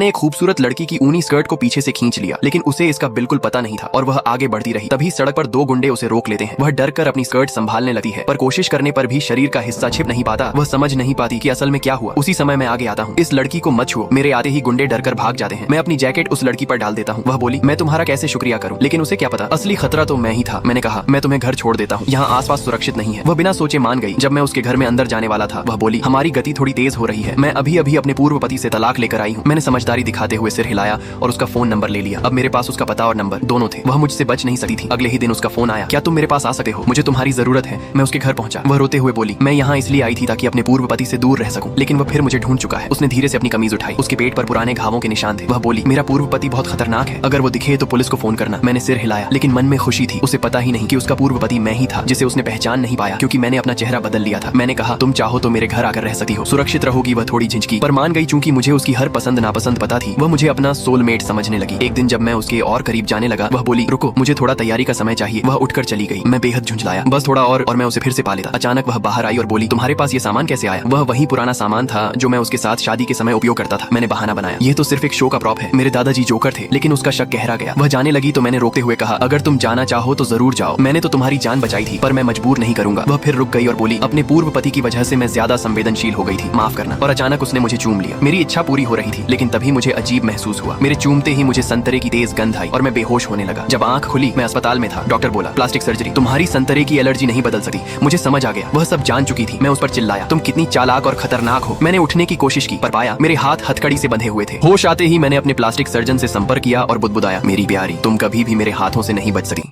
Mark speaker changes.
Speaker 1: मैंने एक खूबसूरत लड़की की ऊनी स्कर्ट को पीछे से खींच लिया, लेकिन उसे इसका बिल्कुल पता नहीं था और वह आगे बढ़ती रही। तभी सड़क पर दो गुंडे उसे रोक लेते हैं। वह डर कर अपनी स्कर्ट संभालने लगती है, पर कोशिश करने पर भी शरीर का हिस्सा छिप नहीं पाता। वह समझ नहीं पाती कि असल में क्या हुआ। उसी समय मैं आगे आता हूँ। इस लड़की को मत छुओ। मेरे आते ही गुंडे डर कर भाग जाते हैं। मैं अपनी जैकेट उस लड़की पर डाल देता हूँ। वह बोली, मैं तुम्हारा कैसे शुक्रिया करूँ, लेकिन उसे क्या पता असली खतरा तो मैं ही था। मैंने कहा, मैं तुम्हें घर छोड़ देता हूँ, यहाँ आसपास सुरक्षित नहीं है। वह बिना सोचे मान गई। जब मैं उसके घर में अंदर जाने वाला था, वह बोली, हमारी गति थोड़ी तेज हो रही है। मैं अभी अभी अपने पूर्व पति से तलाक लेकर आई हूँ। मैंने समझदारी दिखाते हुए सिर हिलाया और उसका फोन नंबर ले लिया। अब मेरे पास उसका पता और नंबर दोनों थे। वह मुझसे बच नहीं सकती थी। अगले ही दिन उसका फोन आया, क्या तुम मेरे पास आ सकते हो, मुझे तुम्हारी जरूरत है। मैं उसके घर पहुंचा। वह रोते हुए बोली, मैं यहाँ इसलिए आई थी ताकि अपने पूर्व पति से दूर रह सकूं, लेकिन वह फिर मुझे ढूंढ चुका है। उसने धीरे से अपनी कमीज उठाई। उसके पेट पर पुराने घावों के निशान थे। वह बोली, मेरा पूर्व पति बहुत खतरनाक है, अगर वो दिखे तो पुलिस को फोन करना। मैंने सिर हिलाया, लेकिन मन में खुशी थी। उसे पता ही नहीं कि उसका पूर्व पति मैं ही था, जिसे उसने पहचान नहीं पाया क्योंकि मैंने अपना चेहरा बदल लिया था। मैंने कहा, तुम चाहो तो मेरे घर आकर रह सकती हो, सुरक्षित रहोगी। वह थोड़ी झिझकी पर मान गई। चूंकि मुझे उसकी हर पसंद नापसंद पता थी, वह मुझे अपना सोलमेट समझने लगी। एक दिन जब मैं उसके और करीब जाने लगा, वह बोली, रुको, मुझे थोड़ा तैयारी का समय चाहिए। वह उठकर चली गई। मैं बेहद झुंझलाया, बस थोड़ा और मैं उसे फिर से पा लेता। अचानक वह बाहर आई और बोली, तुम्हारे पास ये सामान कैसे आया। वह वही पुराना सामान था जो मैं उसके साथ शादी के समय उपयोग करता था। मैंने बहाना बनाया, ये तो सिर्फ एक शो का प्रॉप है, मेरे दादाजी जोकर थे। लेकिन उसका शक गहरा गया। वह जाने लगी तो मैंने रोकते हुए कहा, अगर तुम जाना चाहो तो जरूर जाओ, मैंने तो तुम्हारी जान बचाई थी, पर मैं मजबूर नहीं करूंगा। वह फिर रुक गई और बोली, अपने पूर्व पति की वजह से मैं ज्यादा संवेदनशील हो गई थी, माफ करना। और अचानक उसने मुझे चूम लिया। मेरी इच्छा पूरी हो रही थी, लेकिन तभी मुझे अजीब महसूस हुआ। मेरे चूमते ही मुझे संतरे की तेज गंध आई और मैं बेहोश होने लगा। जब आंख खुली, मैं अस्पताल में था। डॉक्टर बोला, प्लास्टिक सर्जरी, तुम्हारी संतरे की एलर्जी नहीं बदल सकती। मुझे समझ आ गया, वह सब जान चुकी थी। मैं उस पर चिल्लाया, तुम कितनी चालाक और खतरनाक हो। मैंने उठने की कोशिश की, पर पाया मेरे हाथ हथकड़ी से बंधे हुए थे। होश आते ही मैंने अपने प्लास्टिक सर्जन से संपर्क किया और बुदबुदाया, मेरी प्यारी, तुम कभी भी मेरे हाथों से नहीं बच सकी।